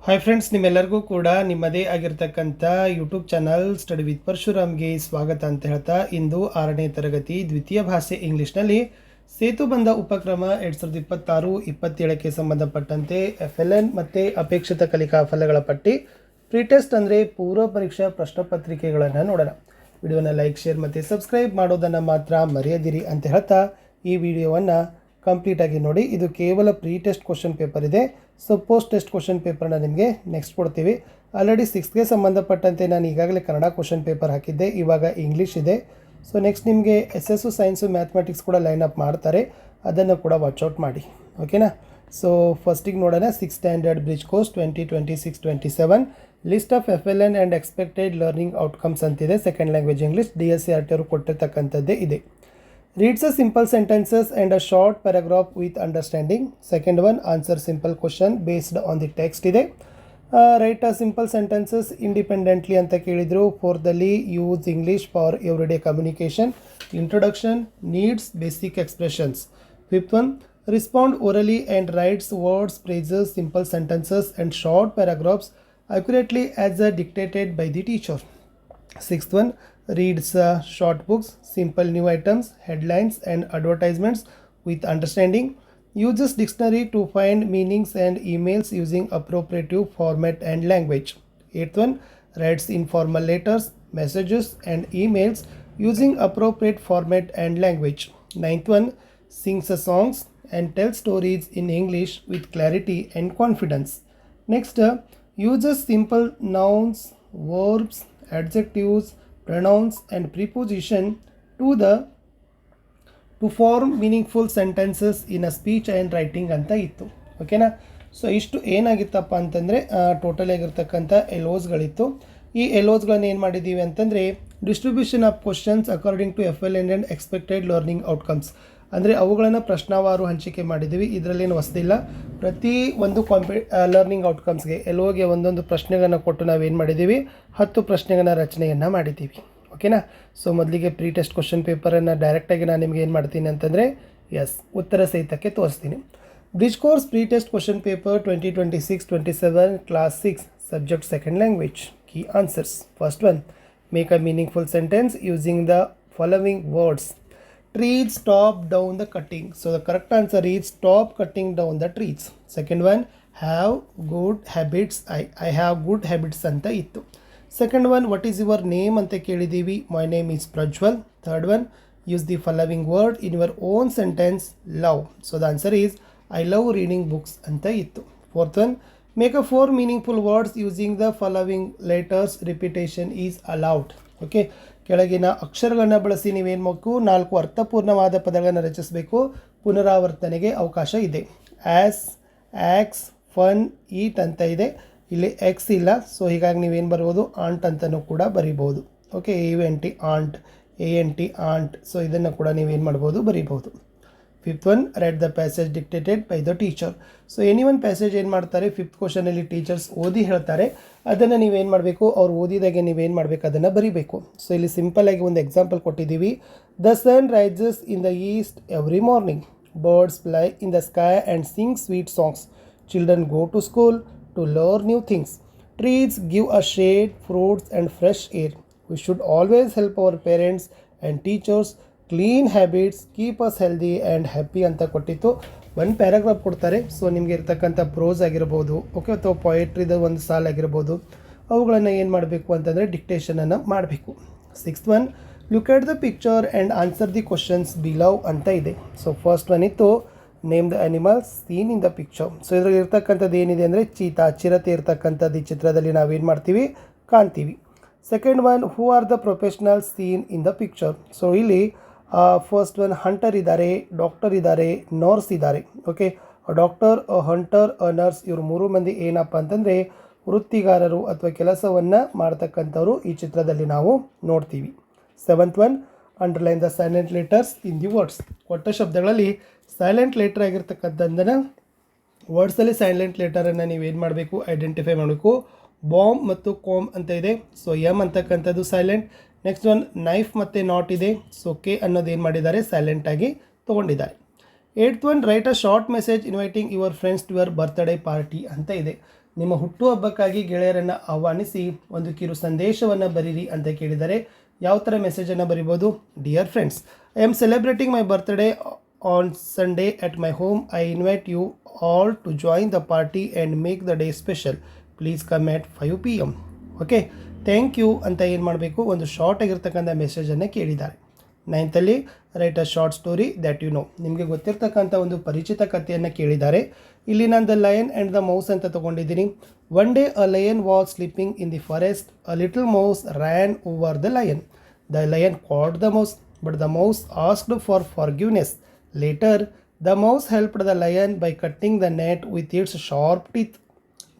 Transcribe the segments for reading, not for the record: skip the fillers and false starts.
Hi friends, ನಿಮ್ಮೆಲ್ಲರಿಗೂ ಕೂಡ ನಿಮ್ಮದೇ ಆಗಿರ್ತಕ್ಕಂಥ ಯೂಟ್ಯೂಬ್ ಚಾನಲ್ ಸ್ಟಡಿ ವಿತ್ ಪರಶುರಾಮ್ಗೆ ಸ್ವಾಗತ ಅಂತ ಹೇಳ್ತಾ, ಇಂದು 6ನೇ ತರಗತಿ ದ್ವಿತೀಯ ಭಾಷೆ ಇಂಗ್ಲೀಷ್ನಲ್ಲಿ ಸೇತುಬಂಧ ಉಪಕ್ರಮ 2026-27ಕ್ಕೆ ಸಂಬಂಧಪಟ್ಟಂತೆ FLN ಮತ್ತು ಅಪೇಕ್ಷಿತ ಕಲಿಕಾ ಫಲಗಳ ಪಟ್ಟಿ ಪ್ರಿಟೆಸ್ಟ್ ಅಂದರೆ ಪೂರ್ವ ಪರೀಕ್ಷಾ ಪ್ರಶ್ನೆ ಪತ್ರಿಕೆಗಳನ್ನು ನೋಡೋಣ. ವಿಡಿಯೋನ ಲೈಕ್, ಶೇರ್ ಮತ್ತು ಸಬ್ಸ್ಕ್ರೈಬ್ ಮಾಡೋದನ್ನು ಮಾತ್ರ ಮರೆಯದಿರಿ ಅಂತ ಹೇಳ್ತಾ ಈ ವಿಡಿಯೋವನ್ನು ಕಂಪ್ಲೀಟಾಗಿ ನೋಡಿ. ಇದು ಕೇವಲ ಪ್ರೀ ಟೆಸ್ಟ್ ಕ್ವಶನ್ ಪೇಪರ್ ಇದೆ. ಸೊ ಪೋಸ್ಟ್ ಟೆಸ್ಟ್ ಕ್ವಶನ್ ಪೇಪರ್ನ ನಿಮಗೆ ನೆಕ್ಸ್ಟ್ ಕೊಡ್ತೀವಿ. ಆಲ್ರೆಡಿ 6ಗೆ ಸಂಬಂಧಪಟ್ಟಂತೆ ನಾನು ಈಗಾಗಲೇ ಕನ್ನಡ ಕ್ವಶನ್ ಪೇಪರ್ ಹಾಕಿದ್ದೆ, ಇವಾಗ ಇಂಗ್ಲೀಷ್ ಇದೆ. ಸೊ ನೆಕ್ಸ್ಟ್ ನಿಮಗೆ SS ಸೈನ್ಸು ಮ್ಯಾಥಮೆಟಿಕ್ಸ್ ಕೂಡ ಲೈನ್ ಅಪ್ ಮಾಡ್ತಾರೆ, ಅದನ್ನು ಕೂಡ ವಾಚ್ಔಟ್ ಮಾಡಿ, ಓಕೆನಾ. ಸೊ ಫಸ್ಟಿಗೆ ನೋಡೋಣ. 6th standard bridge course 2026-27 list of FLN and expected learning outcomes ಅಂತಿದೆ. ಸೆಕೆಂಡ್ ಲ್ಯಾಂಗ್ವೇಜ್ ಇಂಗ್ಲೀಷ್ DSCRT ಅವರು ಕೊಟ್ಟಿರ್ತಕ್ಕಂಥದ್ದೇ ಇದೆ. Reads a simple sentences and a short paragraph with understanding. Second one, answer simple question based on the text ಇದೆ. Write a simple sentences independently ಅಂತ ಕೇಳಿದ್ರು. Fourthly, use English for everyday communication. Introduction, needs, basic expressions. Fifth one, respond orally and writes words, phrases, simple sentences and short paragraphs accurately as dictated by the teacher. Sixth one, reads short books, simple new items, headlines and advertisements with understanding. Uses dictionary to find meanings and emails using appropriate format and language. Eighth one, writes informal letters, messages and emails using appropriate format and language. Ninth one, sings songs and tells stories in English with clarity and confidence. Next, uses simple nouns, verbs, adjectives, pronouns and preposition to form meaningful sentences in a speech and writing ಅಂತ ಇತ್ತು, ಓಕೆನಾ. So ಇಷ್ಟು ಏನಾಗಿತ್ತಪ್ಪ ಅಂತಂದರೆ total ಆಗಿರ್ತಕ್ಕಂಥ ಎಲೋಸ್ಗಳಿತ್ತು. ಈ ಎಲೋಸ್ಗಳನ್ನ ಏನು ಮಾಡಿದ್ದೀವಿ ಅಂತಂದರೆ distribution of questions according to FLN and expected learning outcomes ಅಂದರೆ ಅವುಗಳನ್ನು ಪ್ರಶ್ನಾವಾರು ಹಂಚಿಕೆ ಮಾಡಿದ್ದೀವಿ. ಇದರಲ್ಲೇನು ಹೊಸದಿಲ್ಲ. ಪ್ರತಿ ಒಂದು ಲರ್ನಿಂಗ್ ಔಟ್ಕಮ್ಸ್ಗೆ ಎಲೋಗೆ ಒಂದೊಂದು ಪ್ರಶ್ನೆಗಳನ್ನು ಕೊಟ್ಟು ನಾವೇನು ಮಾಡಿದ್ದೀವಿ, 10 ಪ್ರಶ್ನೆಗಳ ರಚನೆಯನ್ನು ಮಾಡಿದ್ದೀವಿ, ಓಕೆನಾ. ಸೊ ಮೊದಲಿಗೆ ಪ್ರೀ ಟೆಸ್ಟ್ ಕ್ವಶನ್ ಪೇಪರನ್ನು ಡೈರೆಕ್ಟಾಗಿ ನಾನು ನಿಮಗೆ ಏನು ಮಾಡ್ತೀನಿ ಅಂತಂದರೆ ಉತ್ತರ ಸಹಿತಕ್ಕೆ ತೋರಿಸ್ತೀನಿ. Bridge course pre test question paper 2026-27 class 6 subject second language. Key answers. First one, make a meaningful sentence using the following words. Trees stop down the cutting. So the correct answer is stop cutting down the trees. Second one, have good habits. I have good habits anta ittu. Second one, what is your name anta kelidivi. My name is Prajwal. Third one, use the following word in your own sentence. Love. So the answer is I love reading books anta ittu. Fourth one, make a 4 meaningful words using the following letters. Repetition is allowed. Okay, ಕೆಳಗಿನ ಅಕ್ಷರಗಳನ್ನು ಬಳಸಿ ನೀವೇನು ಮಾಡಬೇಕು, 4 ಅರ್ಥಪೂರ್ಣವಾದ ಪದಗಳನ್ನು ರಚಿಸಬೇಕು. ಪುನರಾವರ್ತನೆಗೆ ಅವಕಾಶ ಇದೆ. ಆ್ಯಸ್, ಆ್ಯಕ್ಸ್, ಫನ್, ಈಟ್ ಅಂತ ಇದೆ. ಇಲ್ಲಿ ಎಕ್ಸ್ ಇಲ್ಲ, ಸೊ ಹೀಗಾಗಿ ನೀವೇನು ಬರ್ಬೋದು, ಆಂಟ್ ಅಂತಲೂ ಕೂಡ ಬರಿಬೋದು. Okay, ANT ant, ANT ant. So ಇದನ್ನು ಕೂಡ ನೀವೇನು ಮಾಡ್ಬೋದು, ಬರಿಬೋದು. Fifth one, write the passage dictated by the teacher. So any one passage ಏನು ಮಾಡ್ತಾರೆ, 5th ಕ್ವಶನಲ್ಲಿ ಟೀಚರ್ಸ್ ಓದಿ ಹೇಳ್ತಾರೆ, ಅದನ್ನು ನೀವೇನು ಮಾಡಬೇಕು, ಅವ್ರು ಓದಿದಾಗೆ ನೀವೇನು ಮಾಡಬೇಕು, ಅದನ್ನು ಬರೀಬೇಕು. ಸೊ ಇಲ್ಲಿ ಸಿಂಪಲ್ಲಾಗಿ ಒಂದು ಎಕ್ಸಾಂಪಲ್ ಕೊಟ್ಟಿದ್ದೀವಿ. The sun rises in the east every morning. Birds fly in the sky and sing sweet songs. Children go to school to learn new things. Trees give a shade, fruits and fresh air. We should always help our parents and teachers. Clean habits keep us healthy and happy ಅಂತ ಕೊಟ್ಟಿತ್ತು. ಒಂದು paragraph ಕೊಡ್ತಾರೆ. So ನಿಮಗೆ ಇರ್ತಕ್ಕಂಥ pros ಆಗಿರ್ಬೋದು, okay, ಅಥವಾ ಪೊಯೆಟ್ರಿದ ಒಂದು ಸಾಲ್ ಆಗಿರ್ಬೋದು, ಅವುಗಳನ್ನು ಏನು ಮಾಡಬೇಕು ಅಂತಂದರೆ ಡಿಕ್ಟೇಷನನ್ನು ಮಾಡಬೇಕು. 6th one, look at the picture and answer the questions ಬಿಲವ್ ಅಂತ ಇದೆ. ಸೊ ಫಸ್ಟ್ ಒನ್ ಇತ್ತು, name the animals seen in the picture. So ಇದರಲ್ಲಿ ಇರ್ತಕ್ಕಂಥದ್ದು ಏನಿದೆ ಅಂದರೆ ಚಿರತೆ ಇರ್ತಕ್ಕಂಥದ್ದು ಈ ಚಿತ್ರದಲ್ಲಿ ನಾವೇನು ಮಾಡ್ತೀವಿ, ಕಾಣ್ತೀವಿ. Second one, who are the professionals seen in the picture. So ಇಲ್ಲಿ ಫಸ್ಟ್ ಒನ್, ಹಂಟರ್ ಇದ್ದಾರೆ, ಡಾಕ್ಟರ್ ಇದ್ದಾರೆ, ನರ್ಸ್ ಇದ್ದಾರೆ. ಓಕೆ, ಡಾಕ್ಟರ್, ಹಂಟರ್, ನರ್ಸ್, ಇವರು 3 ಮಂದಿ ಏನಪ್ಪ ಅಂತಂದರೆ ವೃತ್ತಿಗಾರರು ಅಥವಾ ಕೆಲಸವನ್ನು ಮಾಡ್ತಕ್ಕಂಥವ್ರು ಈ ಚಿತ್ರದಲ್ಲಿ ನಾವು ನೋಡ್ತೀವಿ. 7th one, underline the silent letters in the words. ಕೊಟ್ಟ ಶಬ್ದಗಳಲ್ಲಿ ಸೈಲೆಂಟ್ ಲೆಟರ್ ಆಗಿರ್ತಕ್ಕಂಥದ್ದನ್ನು ವರ್ಡ್ಸಲ್ಲಿ ಸೈಲೆಂಟ್ ಲೆಟರನ್ನು ನೀವೇನು ಮಾಡಬೇಕು, ಐಡೆಂಟಿಫೈ ಮಾಡಬೇಕು. ಬಾಂಬ್ ಮತ್ತು ಕಾಮ್ ಅಂತ ಇದೆ. ಸೊ ಎಮ್ ಅಂತಕ್ಕಂಥದ್ದು ಸೈಲೆಂಟ್. ನೆಕ್ಸ್ಟ್ ಒನ್, ನೈಫ್ ಮತ್ತು ನಾಟ್ ಇದೆ. ಸೊ ಕೆ ಅನ್ನೋದು ಏನು ಮಾಡಿದ್ದಾರೆ, ಸೈಲೆಂಟಾಗಿ ತೊಗೊಂಡಿದ್ದಾರೆ. 8th one, write a short message inviting your friends to your birthday party ಅಂತ ಇದೆ. ನಿಮ್ಮ ಹುಟ್ಟುಹಬ್ಬಕ್ಕಾಗಿ ಗೆಳೆಯರನ್ನು ಆಹ್ವಾನಿಸಿ ಒಂದು ಕಿರು ಸಂದೇಶವನ್ನು ಬರೀರಿ ಅಂತ ಕೇಳಿದ್ದಾರೆ. ಯಾವ ಥರ ಮೆಸೇಜನ್ನು ಬರಿಬೋದು? Dear friends, I am celebrating my birthday on Sunday at my home. I invite you all to join the party and make the day special. Please come at 5 PM. Okay, thank you ಅಂತ ಏನು ಮಾಡಬೇಕು, ಒಂದು short ಆಗಿರ್ತಕ್ಕಂಥ ಮೆಸೇಜನ್ನು ಕೇಳಿದ್ದಾರೆ. 9th write a short story that you know. ನಿಮಗೆ ಗೊತ್ತಿರ್ತಕ್ಕಂಥ ಒಂದು ಪರಿಚಿತ ಕಥೆಯನ್ನು ಕೇಳಿದ್ದಾರೆ. ಇಲ್ಲಿ ನಾನು the lion and the mouse ಅಂತ ತೊಗೊಂಡಿದ್ದೀನಿ. One day a lion was sleeping in the forest. A little mouse ran over the lion. The lion caught the mouse, but the mouse asked for forgiveness. Later the mouse helped the lion by cutting the net with its sharp teeth.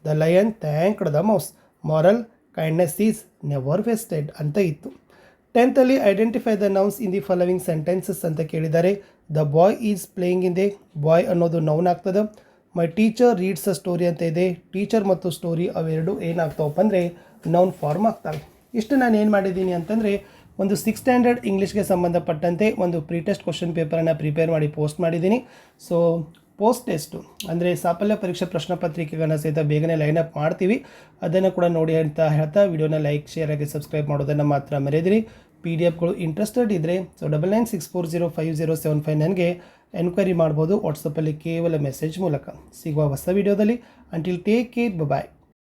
The lion thanked the mouse. Moral, kindness is never wasted ಅಂತ ಇತ್ತು. 10th identify the nouns in the following sentences ಅಂತ ಕೇಳಿದ್ದಾರೆ. The boy is playing in the. Boy ಅನ್ನೋದು noun ಆಗ್ತದೆ. My teacher reads a story ಅಂತ ಇದೆ. Teacher ಮತ್ತು story ಅವೆರಡು ಏನಾಗ್ತಾವಪ್ಪ ಅಂದರೆ ನೌನ್ ಫಾರ್ಮ್ ಆಗ್ತವೆ. ಇಷ್ಟು ನಾನು ಏನು ಮಾಡಿದ್ದೀನಿ ಅಂತಂದರೆ ಒಂದು 6th ಸ್ಟ್ಯಾಂಡರ್ಡ್ ಇಂಗ್ಲೀಷ್ಗೆ ಸಂಬಂಧಪಟ್ಟಂತೆ ಒಂದು ಪ್ರೀ ಟೆಸ್ಟ್ ಕ್ವಶನ್ ಪೇಪರನ್ನು ಪ್ರಿಪೇರ್ ಮಾಡಿ ಪೋಸ್ಟ್ ಮಾಡಿದ್ದೀನಿ. ಸೊ ಪೋಸ್ಟ್ ಟೆಸ್ಟು ಅಂದರೆ ಸಾಫಲ್ಯ ಪರೀಕ್ಷಾ ಪ್ರಶ್ನೆ ಪತ್ರಿಕೆಗಳನ್ನು ಸಹಿತ ಬೇಗನೆ ಲೈನಪ್ ಮಾಡ್ತೀವಿ. ಅದನ್ನು ಕೂಡ ನೋಡಿ ಅಂತ ಹೇಳ್ತಾ ವಿಡಿಯೋನ ಲೈಕ್, ಶೇರ್ ಆಗಿ ಸಬ್ಸ್ಕ್ರೈಬ್ ಮಾಡೋದನ್ನು ಮಾತ್ರ ಮರೆಯದಿರಿ. PDF ಇಂಟ್ರೆಸ್ಟೆಡ್ ಇದ್ದರೆ 9964050759 ನನಗೆ ಎನ್ಕ್ವೈರಿ ಮಾಡ್ಬೋದು ವಾಟ್ಸಪ್ಪಲ್ಲಿ ಕೇವಲ ಮೆಸೇಜ್ ಮೂಲಕ. ಸಿಗುವ ಹೊಸ ವಿಡಿಯೋದಲ್ಲಿ. ಅಂಟಿಲ್ ಟೇಕ್ ಕೇರ್, ಬಾಯ್.